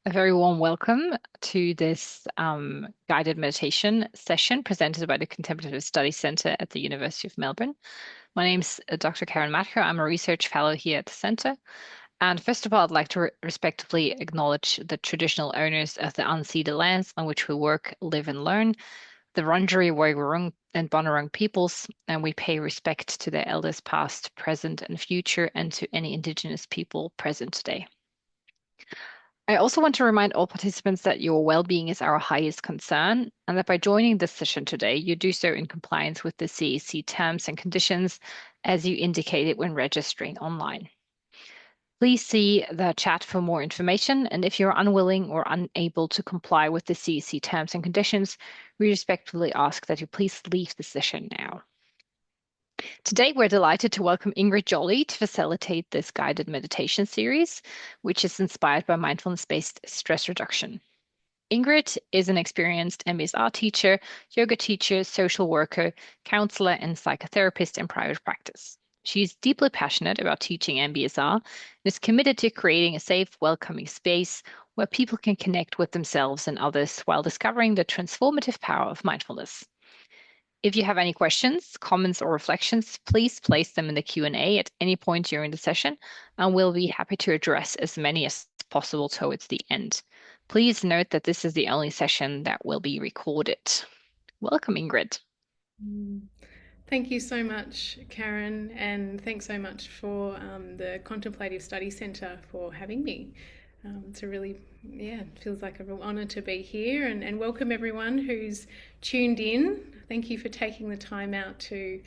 A very warm welcome to this guided meditation session presented by the Contemplative Study Centre at the University of Melbourne. My name's Dr. Karen Mather. I'm a research fellow here at the centre. And first of all, I'd like to respectfully acknowledge the traditional owners of the unceded lands on which we work, live, and learn, the Wurundjeri, Woiwurrung, and Bunurong peoples, and we pay respect to their elders past, present, and future, and to any Indigenous people present today. I also want to remind all participants that your well-being is our highest concern, and that by joining this session today, you do so in compliance with the CAC terms and conditions as you indicated when registering online. Please see the chat for more information, and if you're unwilling or unable to comply with the CAC terms and conditions, we respectfully ask that you please leave the session now. Today, we're delighted to welcome Ingrid Jolley to facilitate this guided meditation series, which is inspired by mindfulness-based stress reduction. Ingrid is an experienced MBSR teacher, yoga teacher, social worker, counselor, and psychotherapist in private practice. She's deeply passionate about teaching MBSR and is committed to creating a safe, welcoming space where people can connect with themselves and others while discovering the transformative power of mindfulness. If you have any questions, comments, or reflections, please place them in the Q&A at any point during the session, and we'll be happy to address as many as possible towards the end. Please note that this is the only session that will be recorded. Welcome, Ingrid. Thank you so much, Karen, and thanks so much for the Contemplative Study Centre for having me. It's a really, it feels like a real honour to be here and welcome everyone who's tuned in. Thank you for taking the time out to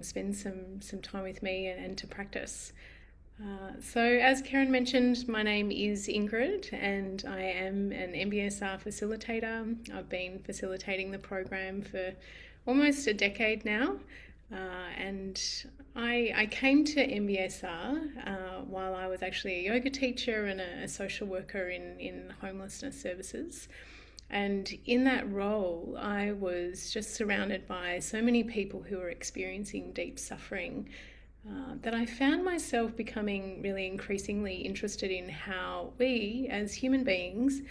spend some time with me and to practice. So as Karen mentioned, my name is Ingrid and I am an MBSR facilitator. I've been facilitating the program for almost a decade now. And I came to MBSR while I was actually a yoga teacher and a social worker in homelessness services. And in that role, I was just surrounded by so many people who were experiencing deep suffering that I found myself becoming really increasingly interested in how we, as human beings,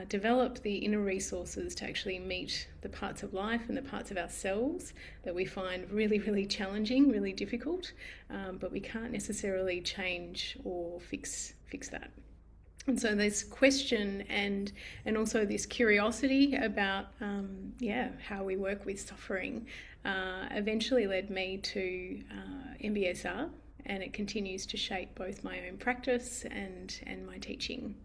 develop the inner resources to actually meet the parts of life and the parts of ourselves that we find really, really challenging, really difficult, but we can't necessarily change or fix that. And so this question and also this curiosity about how we work with suffering eventually led me to MBSR, and it continues to shape both my own practice and my teaching.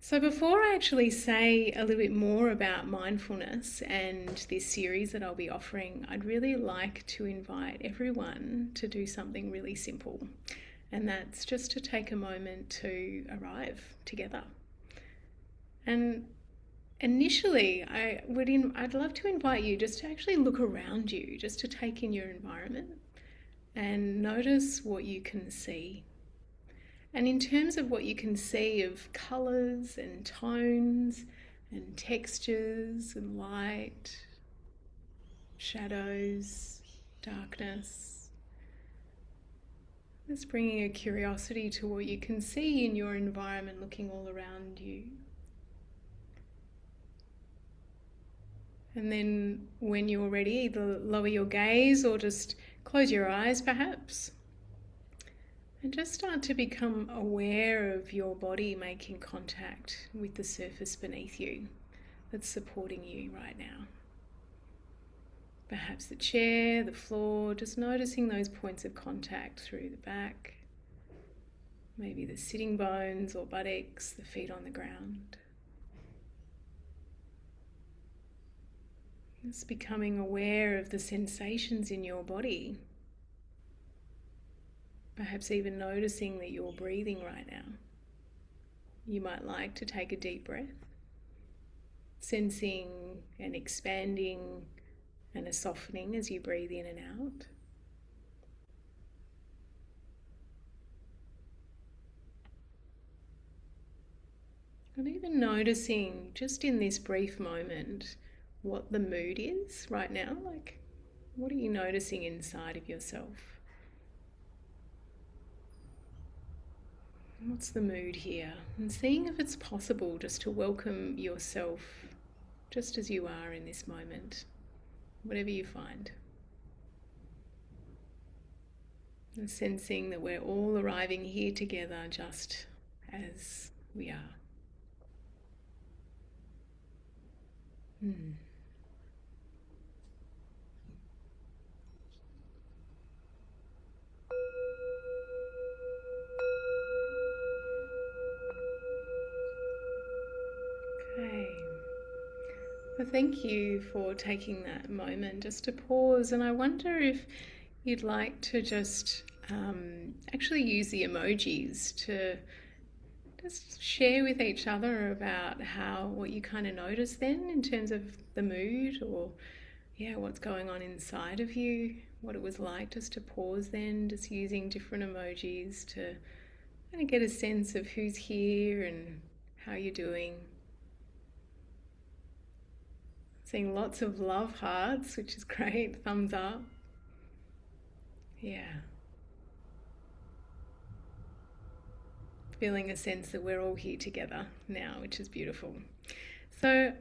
So before I actually say a little bit more about mindfulness and this series that I'll be offering, I'd really like to invite everyone to do something really simple. And that's just to take a moment to arrive together. And initially, I'd love to invite you just to actually look around you, just to take in your environment and notice what you can see. And in terms of what you can see of colours and tones and textures and light, shadows, darkness, just bringing a curiosity to what you can see in your environment, looking all around you. And then when you're ready, either lower your gaze or just close your eyes perhaps. And just start to become aware of your body making contact with the surface beneath you that's supporting you right now. Perhaps the chair, the floor, just noticing those points of contact through the back. Maybe the sitting bones or buttocks, the feet on the ground. Just becoming aware of the sensations in your body. Perhaps even noticing that you're breathing right now. You might like to take a deep breath, sensing an expanding and a softening as you breathe in and out. And even noticing, just in this brief moment, what the mood is right now. Like, what are you noticing inside of yourself? What's the mood here? And seeing if it's possible just to welcome yourself just as you are in this moment, whatever you find. And sensing that we're all arriving here together just as we are. Hmm. Okay. Well, thank you for taking that moment just to pause. And I wonder if you'd like to just actually use the emojis to just share with each other about what you kind of notice then in terms of the mood, or what's going on inside of you, what it was like just to pause then, just using different emojis to kind of get a sense of who's here and how you're doing. Seeing lots of love hearts, which is great, thumbs up. Yeah. Feeling a sense that we're all here together now, which is beautiful. So,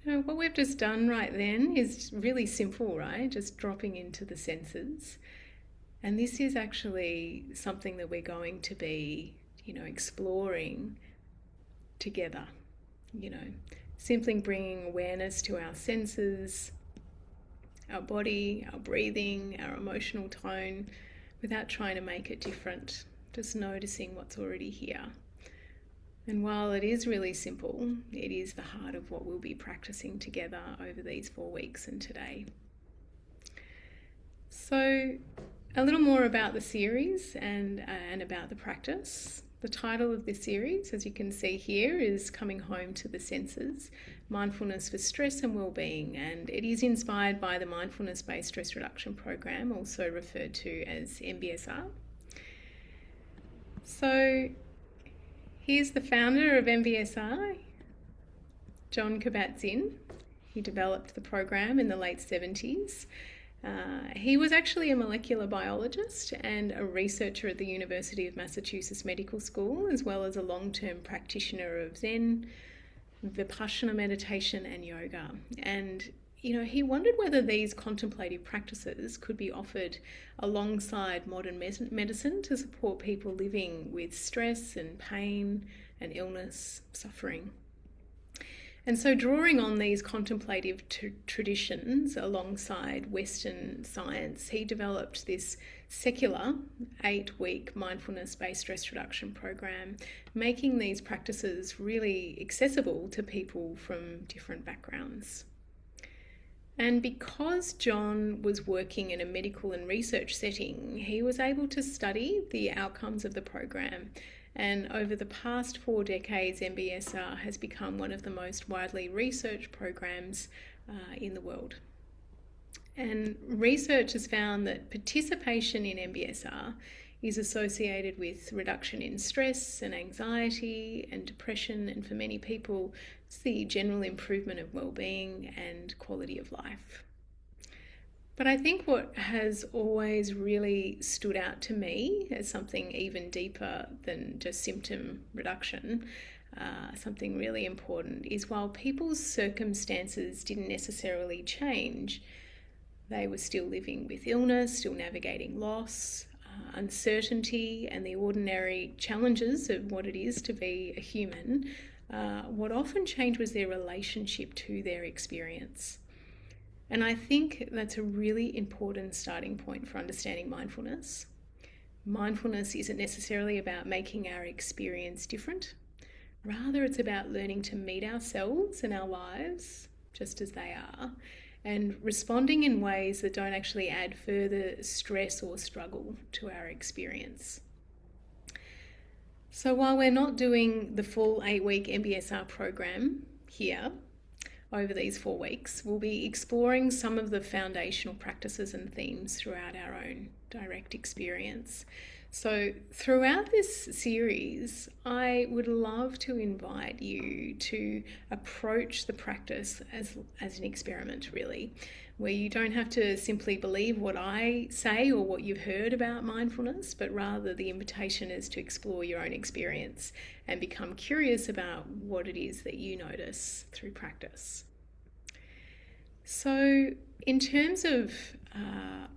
what we've just done right then is really simple, right? Just dropping into the senses. And this is actually something that we're going to be, exploring together, simply bringing awareness to our senses, our body, our breathing, our emotional tone, without trying to make it different, just noticing what's already here. And while it is really simple, it is the heart of what we'll be practicing together over these 4 weeks and today. So, a little more about the series and about the practice. The title of this series, as you can see here, is Coming Home to the Senses, Mindfulness for Stress and Wellbeing, and it is inspired by the Mindfulness-Based Stress Reduction program, also referred to as MBSR. So here's the founder of MBSR, Jon Kabat-Zinn. He developed the program in the late 70s. He was actually a molecular biologist and a researcher at the University of Massachusetts Medical School, as well as a long-term practitioner of Zen, Vipassana meditation and yoga. And he wondered whether these contemplative practices could be offered alongside modern medicine to support people living with stress and pain and illness, suffering. And so drawing on these contemplative traditions alongside Western science, he developed this secular 8-week mindfulness-based stress reduction program, making these practices really accessible to people from different backgrounds. And because Jon was working in a medical and research setting, he was able to study the outcomes of the program. And over the past 4 decades, MBSR has become one of the most widely researched programs in the world. And research has found that participation in MBSR is associated with reduction in stress and anxiety and depression, and for many people, it's the general improvement of well-being and quality of life. But I think what has always really stood out to me as something even deeper than just symptom reduction, something really important, is while people's circumstances didn't necessarily change, they were still living with illness, still navigating loss, uncertainty, and the ordinary challenges of what it is to be a human. What often changed was their relationship to their experience. And I think that's a really important starting point for understanding mindfulness. Mindfulness isn't necessarily about making our experience different. Rather, it's about learning to meet ourselves and our lives just as they are, and responding in ways that don't actually add further stress or struggle to our experience. So while we're not doing the full 8-week MBSR program here, over these 4 weeks, we'll be exploring some of the foundational practices and themes throughout our own direct experience. So, throughout this series, I would love to invite you to approach the practice as an experiment, really, where you don't have to simply believe what I say or what you've heard about mindfulness, but rather the invitation is to explore your own experience and become curious about what it is that you notice through practice. So, in terms of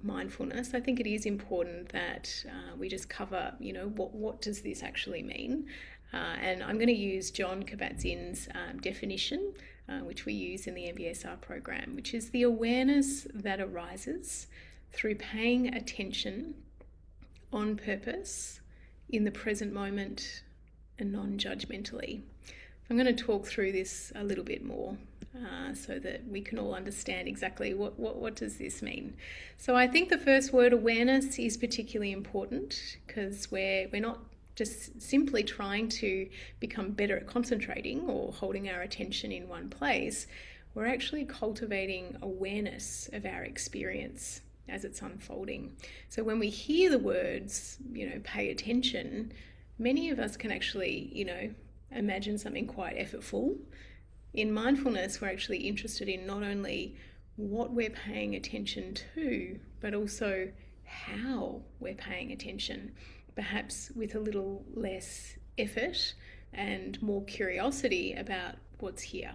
mindfulness, I think it is important that we just cover, what does this actually mean? And I'm going to use John Kabat-Zinn's definition, which we use in the MBSR program, which is the awareness that arises through paying attention on purpose in the present moment and non-judgmentally. I'm going to talk through this a little bit more so that we can all understand exactly what does this mean. So I think the first word, awareness, is particularly important because we're not just simply trying to become better at concentrating or holding our attention in one place. We're actually cultivating awareness of our experience as it's unfolding. So when we hear the words, pay attention, many of us can actually, imagine something quite effortful. In mindfulness, we're actually interested in not only what we're paying attention to, but also how we're paying attention, perhaps with a little less effort and more curiosity about what's here.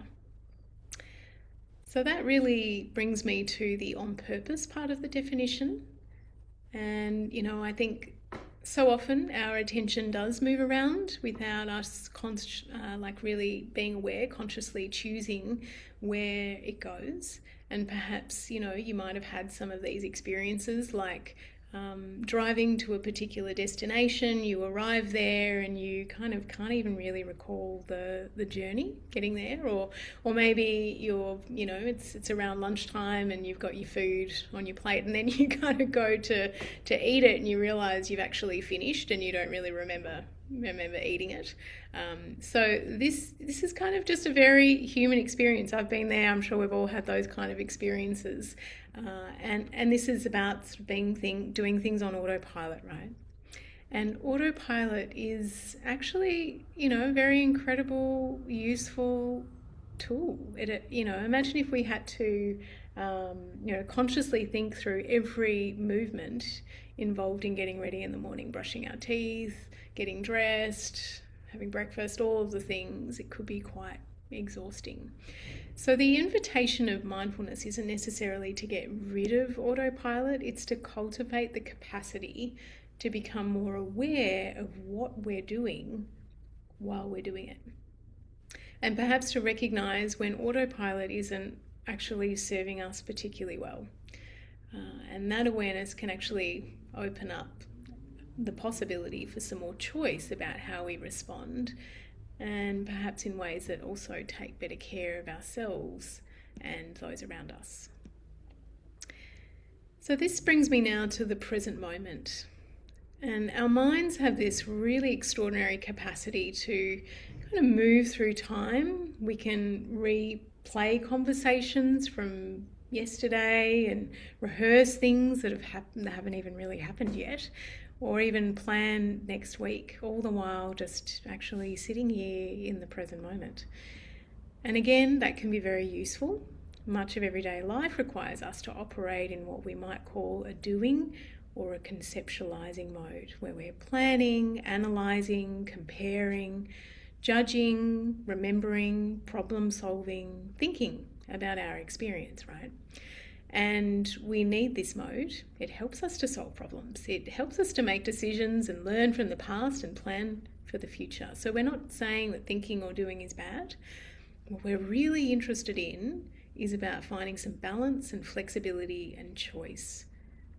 So that really brings me to the on purpose part of the definition. And, I think so often our attention does move around without us really being aware, consciously choosing where it goes. And perhaps, you might have had some of these experiences like driving to a particular destination, you arrive there and you kind of can't even really recall the journey getting there, or maybe you're, it's around lunchtime and you've got your food on your plate and then you kind of go to eat it and you realize you've actually finished and you don't really remember eating it. So this is kind of just a very human experience. I've been there. I'm sure we've all had those kind of experiences. And this is about doing things on autopilot, right? And autopilot is actually, a very incredible, useful tool. Imagine if we had to, consciously think through every movement involved in getting ready in the morning, brushing our teeth, getting dressed, having breakfast, all of the things. It could be quite exhausting. So the invitation of mindfulness isn't necessarily to get rid of autopilot, it's to cultivate the capacity to become more aware of what we're doing while we're doing it. And perhaps to recognize when autopilot isn't actually serving us particularly well. And that awareness can actually open up the possibility for some more choice about how we respond, and perhaps in ways that also take better care of ourselves and those around us. So this brings me now to the present moment. And our minds have this really extraordinary capacity to kind of move through time. We can replay conversations from yesterday and rehearse things that haven't even really happened yet, or even plan next week, all the while just actually sitting here in the present moment. And again, that can be very useful. Much of everyday life requires us to operate in what we might call a doing or a conceptualizing mode, where we're planning, analysing, comparing, judging, remembering, problem solving, thinking about our experience, right? And we need this mode. It helps us to solve problems. It helps us to make decisions and learn from the past and plan for the future. So we're not saying that thinking or doing is bad. What we're really interested in is about finding some balance and flexibility and choice.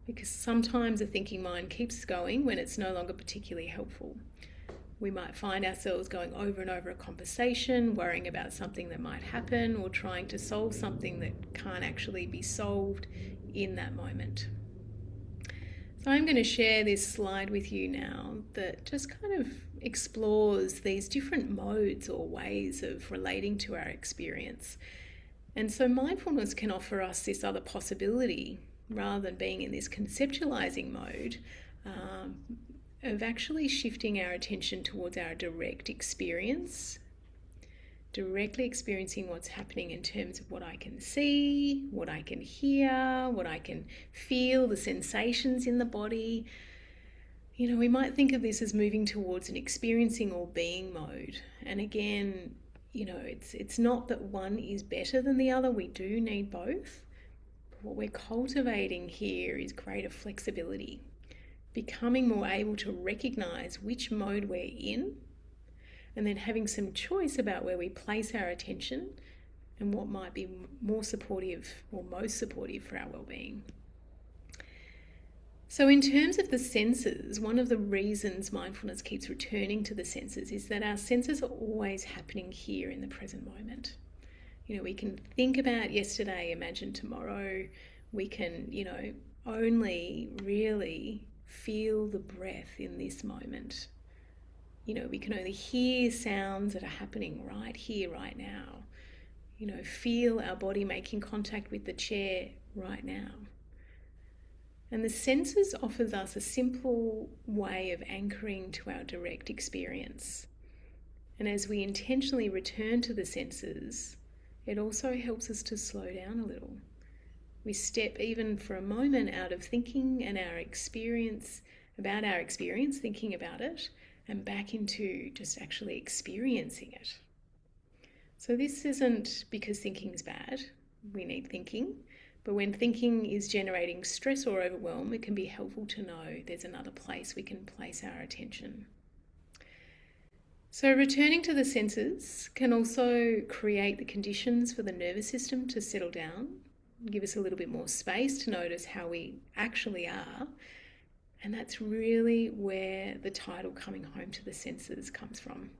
Because sometimes the thinking mind keeps going when it's no longer particularly helpful. We might find ourselves going over and over a conversation, worrying about something that might happen, or trying to solve something that can't actually be solved in that moment. So I'm going to share this slide with you now that just kind of explores these different modes or ways of relating to our experience. And so mindfulness can offer us this other possibility rather than being in this conceptualizing mode. of actually shifting our attention towards our direct experience, directly experiencing what's happening in terms of what I can see, what I can hear, what I can feel, the sensations in the body. You know, we might think of this as moving towards an experiencing or being mode. And again, you know, it's not that one is better than the other. We do need both. But what we're cultivating here is greater flexibility, becoming more able to recognize which mode we're in, and then having some choice about where we place our attention and what might be more supportive or most supportive for our well-being. So in terms of the senses, one of the reasons mindfulness keeps returning to the senses is that our senses are always happening here in the present moment. You know, we can think about yesterday, imagine tomorrow. We can, you know, only really feel the breath in this moment. You know, we can only hear sounds that are happening right here, right now. You know, feel our body making contact with the chair right now. And the senses offers us a simple way of anchoring to our direct experience. And as we intentionally return to the senses, it also helps us to slow down a little. We step even for a moment out of thinking and our experience, thinking about it, and back into just actually experiencing it. So this isn't because thinking is bad. We need thinking. But when thinking is generating stress or overwhelm, it can be helpful to know there's another place we can place our attention. So returning to the senses can also create the conditions for the nervous system to settle down, give us a little bit more space to notice how we actually are. And that's really where the title Coming Home to the Senses comes from.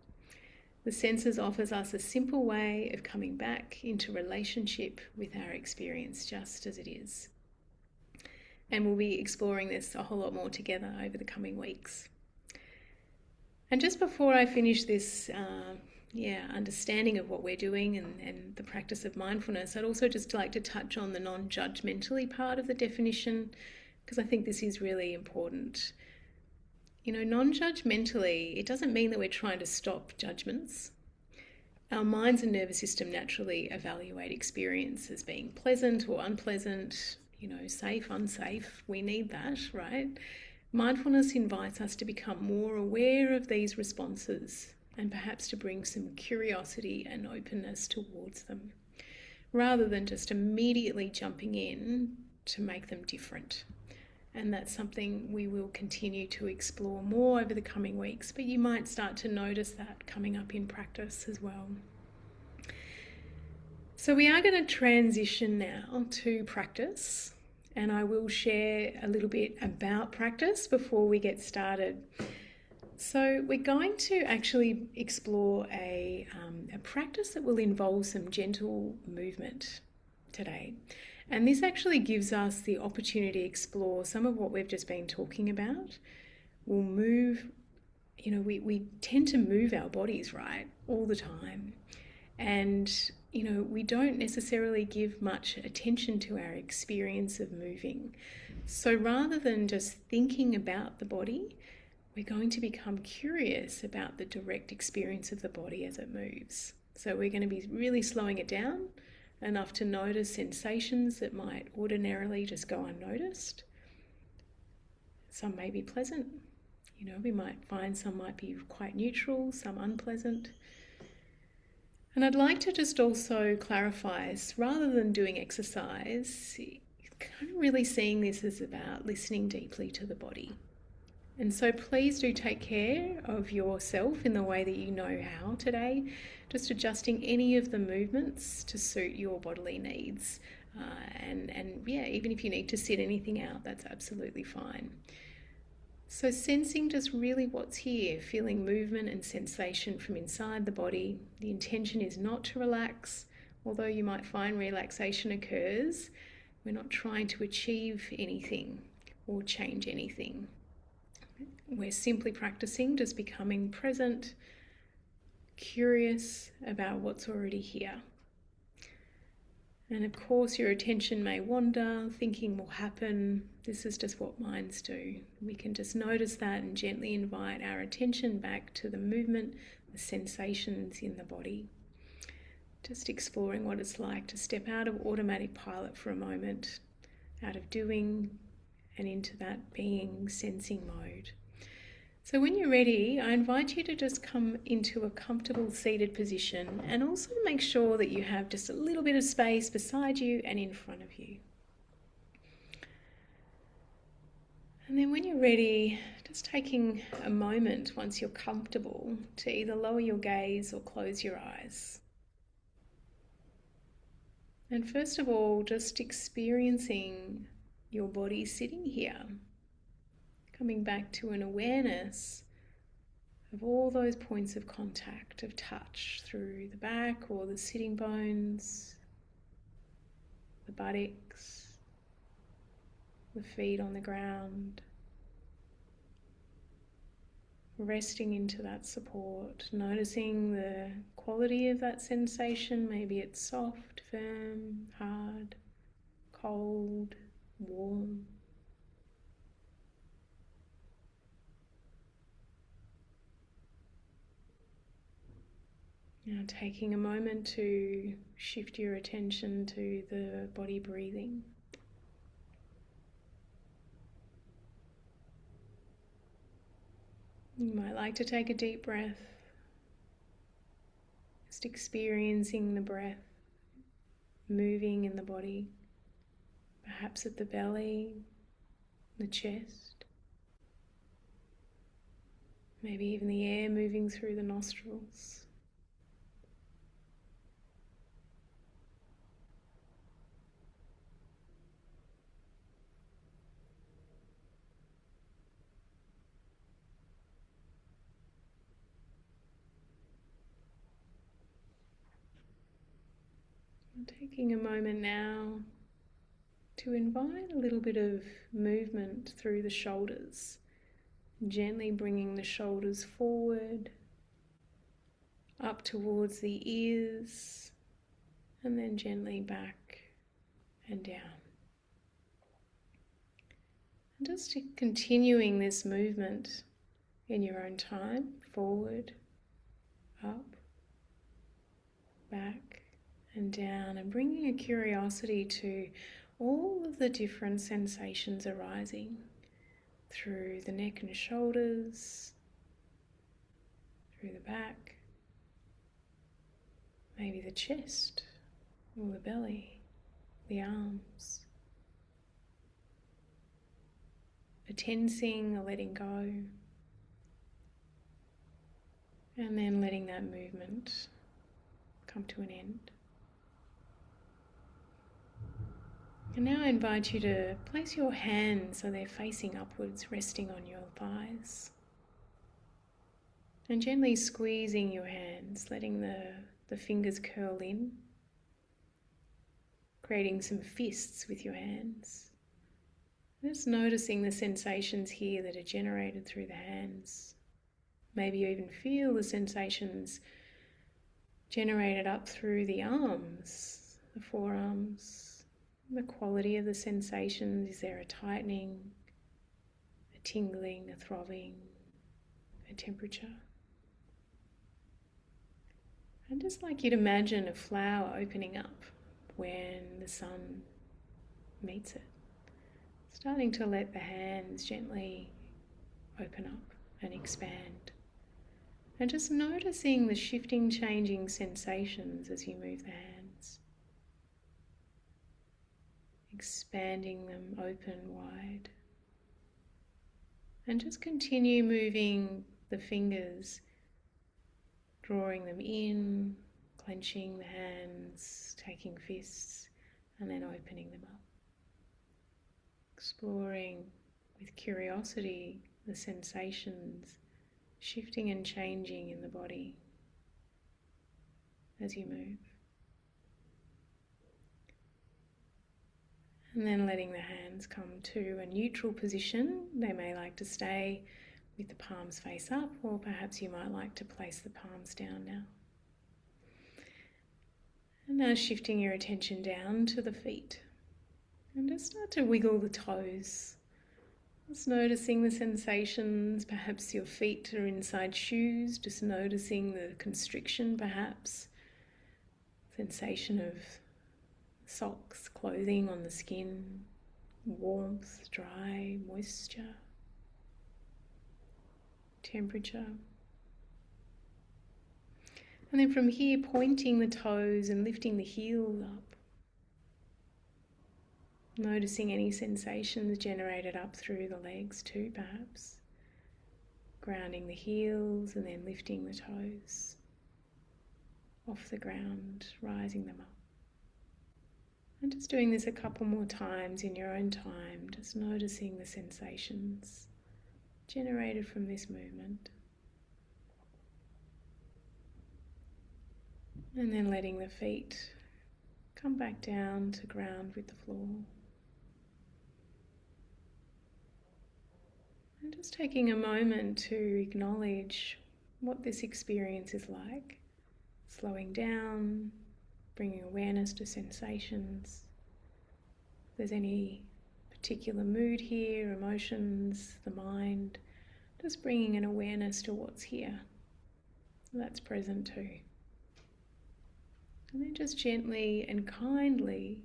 The senses offers us a simple way of coming back into relationship with our experience just as it is. And we'll be exploring this a whole lot more together over the coming weeks. And just before I finish this understanding of what we're doing and the practice of mindfulness, I'd also just like to touch on the non-judgmentally part of the definition, because I think this is really important. You know, non-judgmentally, it doesn't mean that we're trying to stop judgments. Our minds and nervous system naturally evaluate experience as being pleasant or unpleasant, you know, safe, unsafe. We need that, right? Mindfulness invites us to become more aware of these responses and perhaps to bring some curiosity and openness towards them, rather than just immediately jumping in to make them different. And that's something we will continue to explore more over the coming weeks, but you might start to notice that coming up in practice as well. So we are going to transition now to practice, and I will share a little bit about practice before we get started. So we're going to actually explore a practice that will involve some gentle movement today. And this actually gives us the opportunity to explore some of what we've just been talking about. We'll move, you know, we tend to move our bodies, right, all the time. And, you know, we don't necessarily give much attention to our experience of moving. So rather than just thinking about the body, we're going to become curious about the direct experience of the body as it moves. So we're going to be really slowing it down enough to notice sensations that might ordinarily just go unnoticed. Some may be pleasant. You know, we might find some might be quite neutral, some unpleasant. And I'd like to just also clarify, rather than doing exercise, kind of really seeing this as about listening deeply to the body. And so please do take care of yourself in the way that you know how today, just adjusting any of the movements to suit your bodily needs. Even if you need to sit anything out, that's absolutely fine. So sensing just really what's here, feeling movement and sensation from inside the body. The intention is not to relax, although you might find relaxation occurs. We're not trying to achieve anything or change anything. We're simply practicing just becoming present, curious about what's already here. And of course, your attention may wander, thinking will happen. This is just what minds do. We can just notice that and gently invite our attention back to the movement, the sensations in the body. Just exploring what it's like to step out of automatic pilot for a moment, out of doing and into that being, sensing mode. So when you're ready, I invite you to just come into a comfortable seated position and also make sure that you have just a little bit of space beside you and in front of you. And then when you're ready, just taking a moment once you're comfortable to either lower your gaze or close your eyes. And first of all, just experiencing your body sitting here, coming back to an awareness of all those points of contact, of touch through the back or the sitting bones, the buttocks, the feet on the ground. Resting into that support, noticing the quality of that sensation. Maybe it's soft, firm, hard, cold, warm. Now taking a moment to shift your attention to the body breathing. You might like to take a deep breath, just experiencing the breath moving in the body, perhaps at the belly, the chest, maybe even the air moving through the nostrils. Taking a moment now to invite a little bit of movement through the shoulders, gently bringing the shoulders forward, up towards the ears, and then gently back and down. And just continuing this movement in your own time, forward, up, back, and down, and bringing a curiosity to all of the different sensations arising through the neck and shoulders, through the back, maybe the chest or the belly, the arms. A tensing, a letting go, and then letting that movement come to an end. And now I invite you to place your hands so they're facing upwards, resting on your thighs. And gently squeezing your hands, letting the fingers curl in, creating some fists with your hands. Just noticing the sensations here that are generated through the hands. Maybe you even feel the sensations generated up through the arms, the forearms. The quality of the sensations, is there a tightening, a tingling, a throbbing, a temperature? I'd just like you to imagine a flower opening up when the sun meets it. Starting to let the hands gently open up and expand. And just noticing the shifting, changing sensations as you move the hands. Expanding them open, wide. And just continue moving the fingers, drawing them in, clenching the hands, taking fists, and then opening them up. Exploring with curiosity the sensations shifting and changing in the body as you move. And then letting the hands come to a neutral position. They may like to stay with the palms face up, or perhaps you might like to place the palms down now. And now shifting your attention down to the feet. And just start to wiggle the toes. Just noticing the sensations. Perhaps your feet are inside shoes. Just noticing the constriction perhaps. Sensation of socks, clothing on the skin. Warmth, dry, moisture, temperature. And then from here, pointing the toes and lifting the heels up. Noticing any sensations generated up through the legs too, perhaps. Grounding the heels and then lifting the toes off the ground, rising them up. And just doing this a couple more times in your own time, just noticing the sensations generated from this movement. And then letting the feet come back down to ground with the floor. And just taking a moment to acknowledge what this experience is like. Slowing down, bringing awareness to sensations. If there's any particular mood here, emotions, the mind, just bringing an awareness to what's here. That's present too. And then just gently and kindly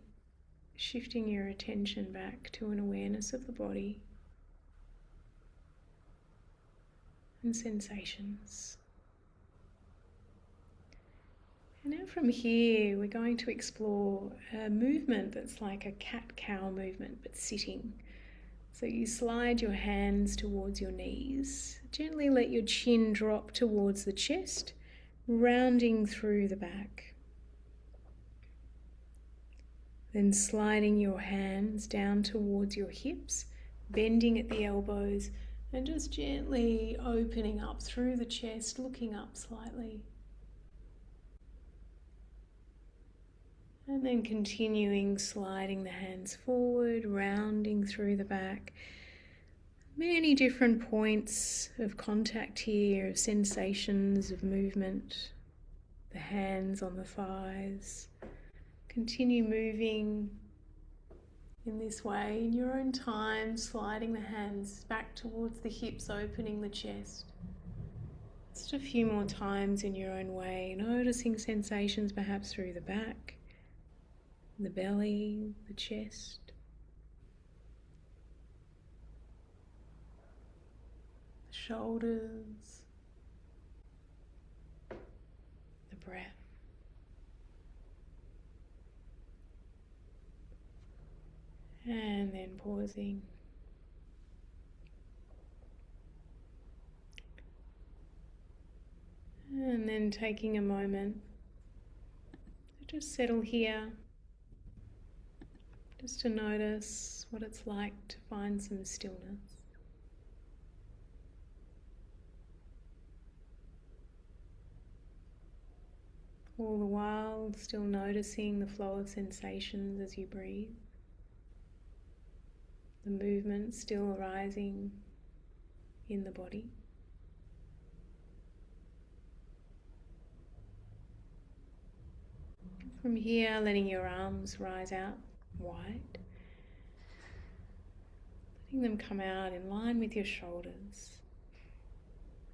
shifting your attention back to an awareness of the body and sensations. And now from here we're going to explore a movement that's like a cat-cow movement but sitting. So you slide your hands towards your knees. Gently let your chin drop towards the chest, rounding through the back. Then sliding your hands down towards your hips, bending at the elbows, and just gently opening up through the chest, looking up slightly. And then continuing sliding the hands forward, rounding through the back. Many different points of contact here, of sensations of movement. The hands on the thighs. Continue moving in this way in your own time, sliding the hands back towards the hips, opening the chest. Just a few more times in your own way, noticing sensations perhaps through the back, the belly, the chest, the shoulders, the breath. And then pausing. And then taking a moment to just settle here. Just to notice what it's like to find some stillness. All the while still noticing the flow of sensations as you breathe. The movement still arising in the body. From here, letting your arms rise out wide. Letting them come out in line with your shoulders.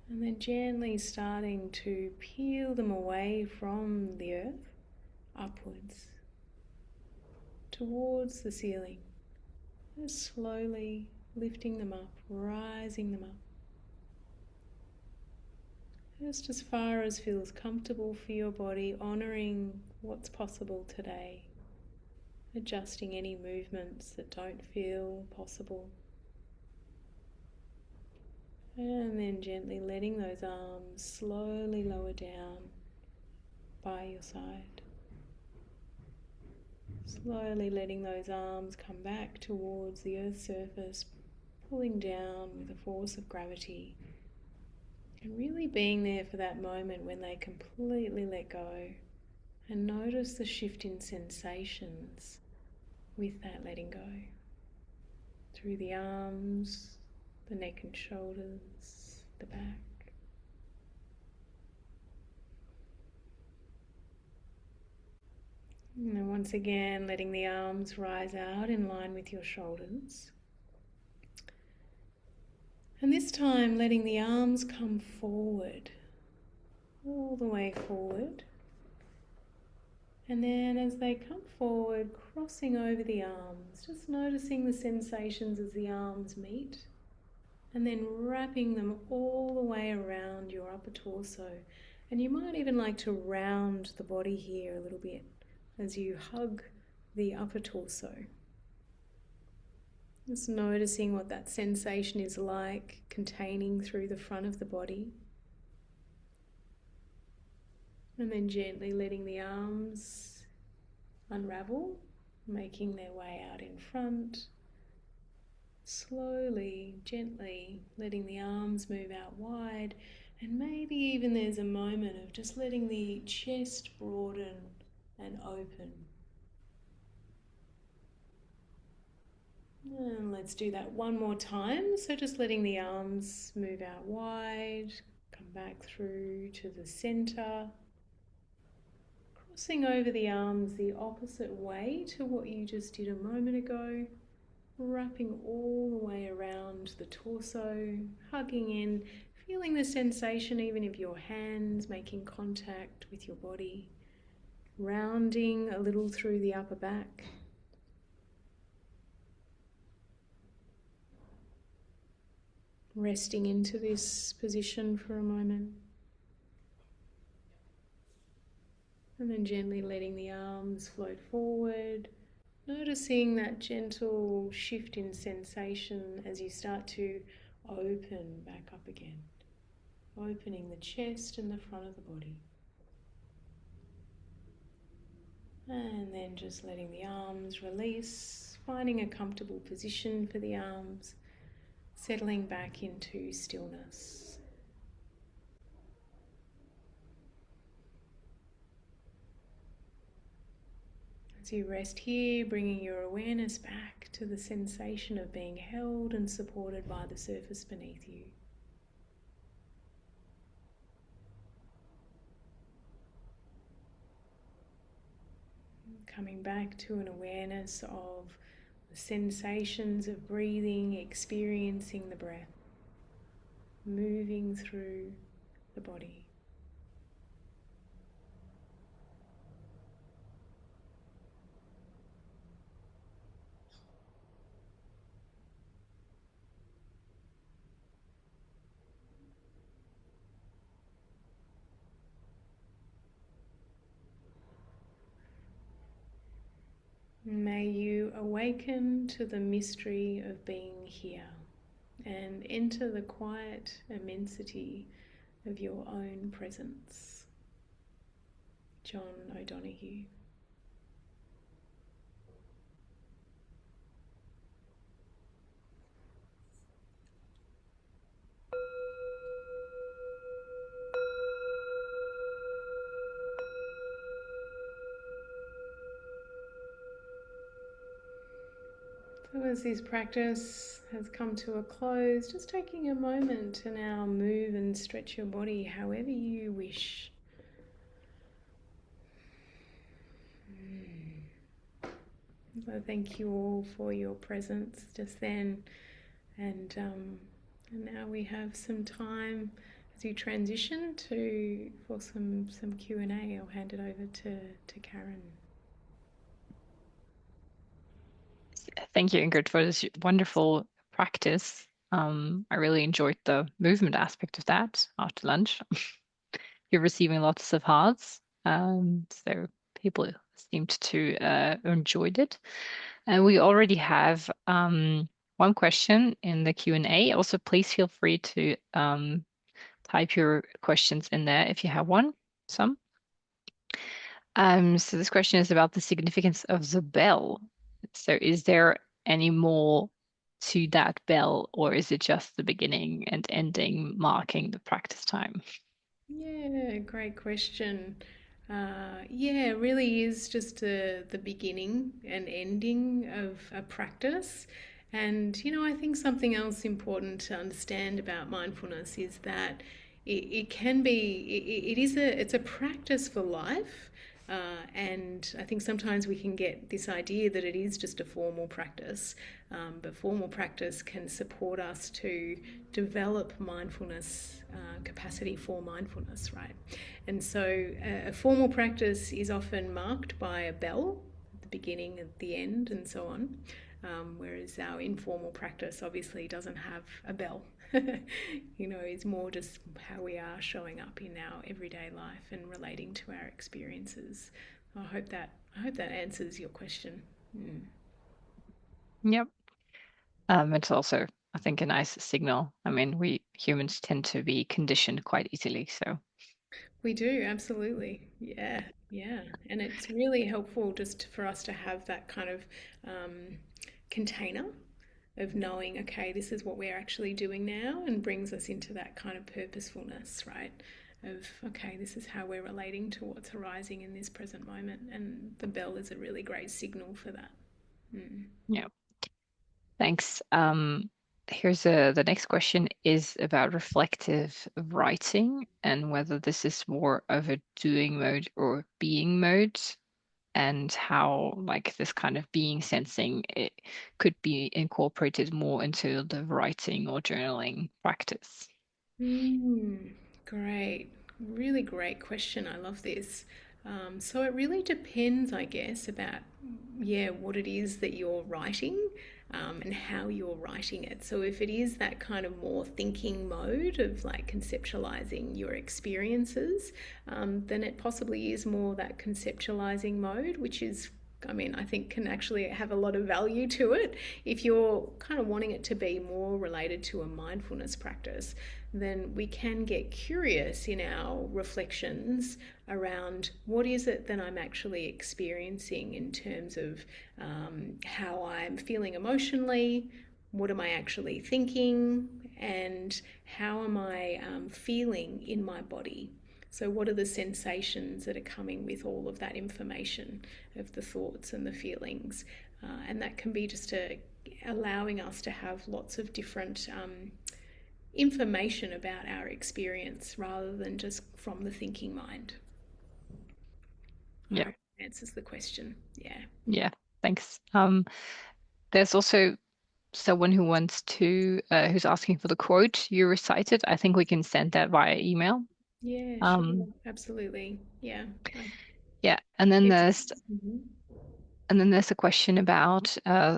And then gently starting to peel them away from the earth, upwards, towards the ceiling. Just slowly lifting them up, rising them up. Just as far as feels comfortable for your body, honouring what's possible today. Adjusting any movements that don't feel possible. And then gently letting those arms slowly lower down by your side. Slowly letting those arms come back towards the earth's surface, pulling down with the force of gravity. And really being there for that moment when they completely let go. And notice the shift in sensations with that letting go. Through the arms, the neck and shoulders, the back. And once again, letting the arms rise out in line with your shoulders. And this time, letting the arms come forward, all the way forward. And then as they come forward, crossing over the arms, just noticing the sensations as the arms meet. And then wrapping them all the way around your upper torso. And you might even like to round the body here a little bit as you hug the upper torso. Just noticing what that sensation is like, containing through the front of the body. And then gently letting the arms unravel, making their way out in front. Slowly, gently letting the arms move out wide, and maybe even there's a moment of just letting the chest broaden and open. And let's do that one more time. So just letting the arms move out wide, come back through to the center, crossing over the arms the opposite way to what you just did a moment ago. Wrapping all the way around the torso, hugging in, feeling the sensation even of your hands making contact with your body, rounding a little through the upper back. Resting into this position for a moment. And then gently letting the arms float forward. Noticing that gentle shift in sensation as you start to open back up again. Opening the chest and the front of the body. And then just letting the arms release, finding a comfortable position for the arms, settling back into stillness. As you rest here, bringing your awareness back to the sensation of being held and supported by the surface beneath you. Coming back to an awareness of the sensations of breathing, experiencing the breath, moving through the body. May you awaken to the mystery of being here and enter the quiet immensity of your own presence. John O'Donoghue. So as this practice has come to a close, just taking a moment to now move and stretch your body however you wish. So thank you all for your presence just then, and now we have some time as you transition for some Q&A. I'll hand it over to Karen. Thank you, Ingrid, for this wonderful practice. I really enjoyed the movement aspect of that after lunch. You're receiving lots of hearts, so people seemed to enjoyed it. And we already have one question in the Q&A. Also, please feel free to type your questions in there if you have one. Some. So this question is about the significance of the bell. So is there any more to that bell, or is it just the beginning and ending marking the practice time? Yeah, great question. Yeah, it really is just the beginning and ending of a practice. And, I think something else important to understand about mindfulness is that it can be, it's a practice for life, And I think sometimes we can get this idea that it is just a formal practice, but formal practice can support us to develop mindfulness, capacity for mindfulness, right? And so a formal practice is often marked by a bell at the beginning, at the end, and so on. Whereas our informal practice obviously doesn't have a bell. It's more just how we are showing up in our everyday life and relating to our experiences. I hope that answers your question. Mm. Yep. It's also, I think, a nice signal. I mean, we humans tend to be conditioned quite easily, so We do, absolutely. Yeah, yeah. And it's really helpful just for us to have that kind of um, container of knowing, okay, this is what we're actually doing now, and brings us into that kind of purposefulness, right? Of, okay, this is how we're relating to what's arising in this present moment. And the bell is a really great signal for that. Mm. yeah. Thanks. Here's the next question is about reflective writing and whether this is more of a doing mode or being mode, and how like this kind of being sensing it could be incorporated more into the writing or journaling practice. Mm, great. Really great question. I love this. So it really depends, I guess, about, yeah, what it is that you're writing, and how you're writing it. So if it is that kind of more thinking mode of like conceptualizing your experiences, then it possibly is more that conceptualizing mode, which is, I mean, I think can actually have a lot of value to it. If you're kind of wanting it to be more related to a mindfulness practice, then we can get curious in our reflections around what is it that I'm actually experiencing in terms of how I'm feeling emotionally, what am I actually thinking, and how am I feeling in my body. So, what are the sensations that are coming with all of that information of the thoughts and the feelings? And that can be just allowing us to have lots of different information about our experience rather than just from the thinking mind. I Yeah, hope that answers the question. Yeah. yeah, thanks. There's also someone who wants to who's asking for the quote you recited. I think we can send that via email. Yeah, sure. Um, Absolutely. Yeah. yeah, and then It's, there's and then there's a question about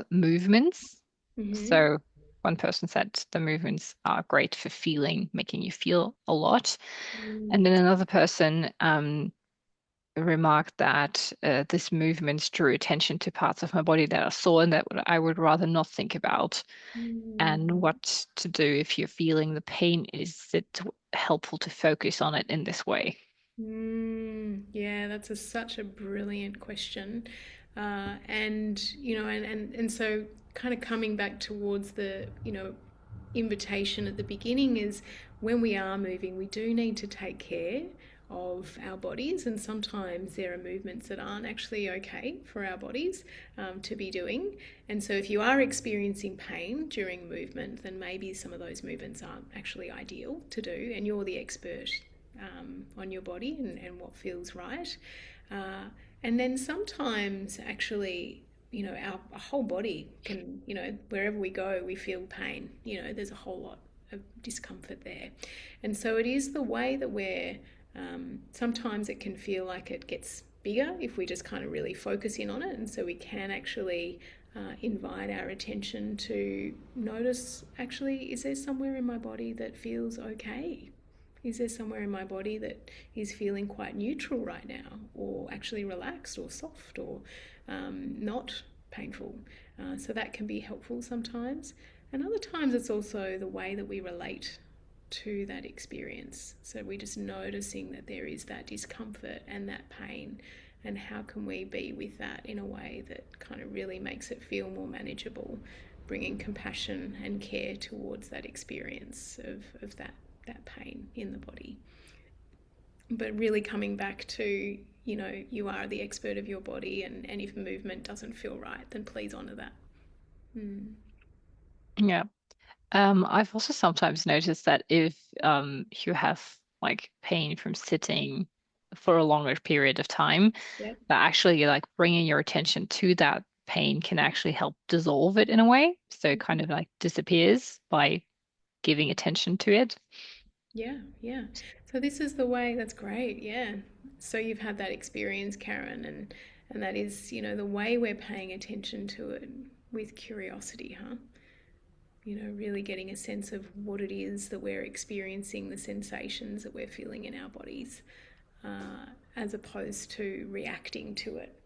movements. mm-hmm. So one person said the movements are great for feeling, making you feel a lot. And then another person remarked that this movement drew attention to parts of my body that I saw and that I would rather not think about. And Mm. what to do if you're feeling the pain? Is it helpful to focus on it in this way? Yeah, that's such a brilliant question. And so kind of coming back towards the, invitation at the beginning is when we are moving, we do need to take care of our bodies, and sometimes there are movements that aren't actually okay for our bodies to be doing. And so, if you are experiencing pain during movement, then maybe some of those movements aren't actually ideal to do, and you're the expert on your body and what feels right. Uh, and then sometimes, actually, our whole body can, wherever we go, we feel pain. There's a whole lot of discomfort there. And so it is the way that sometimes it can feel like it gets bigger if we just kind of really focus in on it. And so we can actually invite our attention to notice, actually, is there somewhere in my body that feels okay? Is there somewhere in my body that is feeling quite neutral right now, or actually relaxed, or soft, or not painful? So that can be helpful sometimes. And other times it's also the way that we relate to that experience. So we're just noticing that there is that discomfort and that pain, and how can we be with that in a way that kind of really makes it feel more manageable, bringing compassion and care towards that experience of that pain in the body. But really coming back to, you are the expert of your body, and if movement doesn't feel right, then please honour that. Mm. Yeah. I've also sometimes noticed that if you have like pain from sitting, for a longer period of time, Yep. that actually like bringing your attention to that pain can actually help dissolve it in a way. So it kind of like disappears by giving attention to it. Yeah, yeah. So this is the way, that's great. Yeah. So you've had that experience, Karen, and that is, the way we're paying attention to it with curiosity, huh? Really getting a sense of what it is that we're experiencing, the sensations that we're feeling in our bodies, as opposed to reacting to it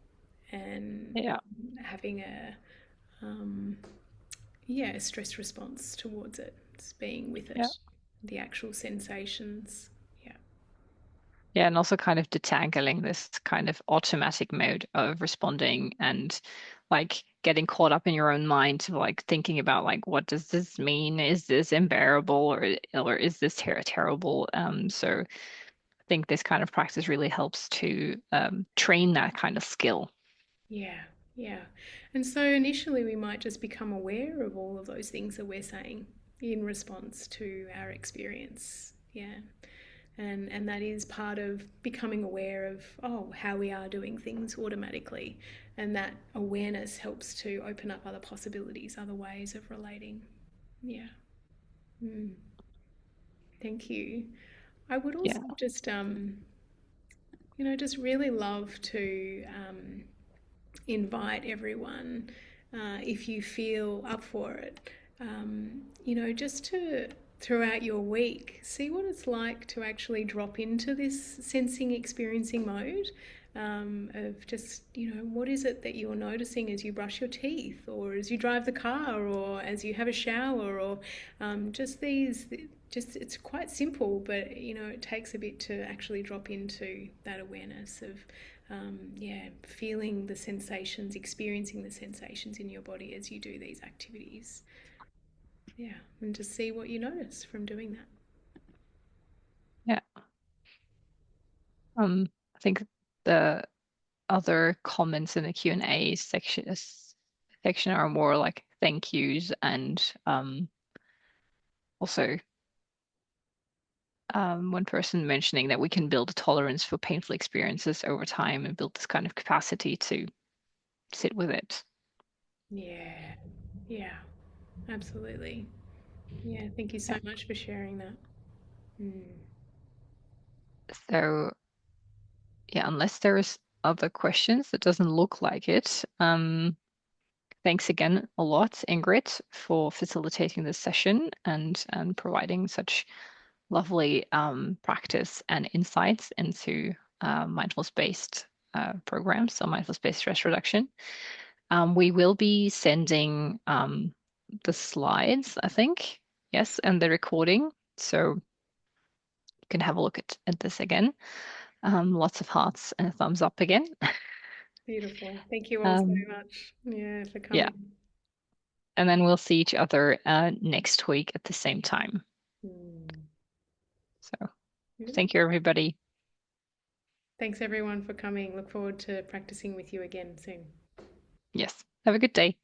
and Yeah. having um, a stress response towards it. It's being with Yeah. it, the actual sensations. Yeah. Yeah, and also kind of detangling this kind of automatic mode of responding and like getting caught up in your own mind to like thinking about like what does this mean? Is this unbearable or is this terrible? So I think this kind of practice really helps to train that kind of skill. Yeah, yeah. And so initially we might just become aware of all of those things that we're saying in response to our experience. Yeah. And that is part of becoming aware of how we are doing things automatically. And that awareness helps to open up other possibilities, other ways of relating. Yeah. Mm. Thank you. I would Yeah. also just just really love to invite everyone, if you feel up for it, just to throughout your week see what it's like to actually drop into this sensing, experiencing mode, of just, what is it that you're noticing as you brush your teeth or as you drive the car or as you have a shower or just these. Just it's quite simple, but it takes a bit to actually drop into that awareness of feeling the sensations, experiencing the sensations in your body as you do these activities. Yeah, and just see what you notice from doing that. Yeah. I think the other comments in the Q&A section are more like thank yous and also one person mentioning that we can build a tolerance for painful experiences over time and build this kind of capacity to sit with it. Yeah, yeah, absolutely. Yeah, thank you so Yeah. much for sharing that. Mm. So yeah, unless there's other questions, it doesn't look like it. Thanks again a lot, Ingrid, for facilitating this session and providing such lovely practice and insights into mindfulness-based programs, so mindfulness-based stress reduction. We will be sending the slides, I think, yes, and the recording, so you can have a look at this again. Lots of hearts and a thumbs up again. Beautiful. Thank you all so Um, much. Yeah, for yeah, coming. and then we'll see each other next week at the same time. Mm. So Yeah. thank you, everybody. Thanks everyone for coming. Look forward to practicing with you again soon. Yes, have a good day.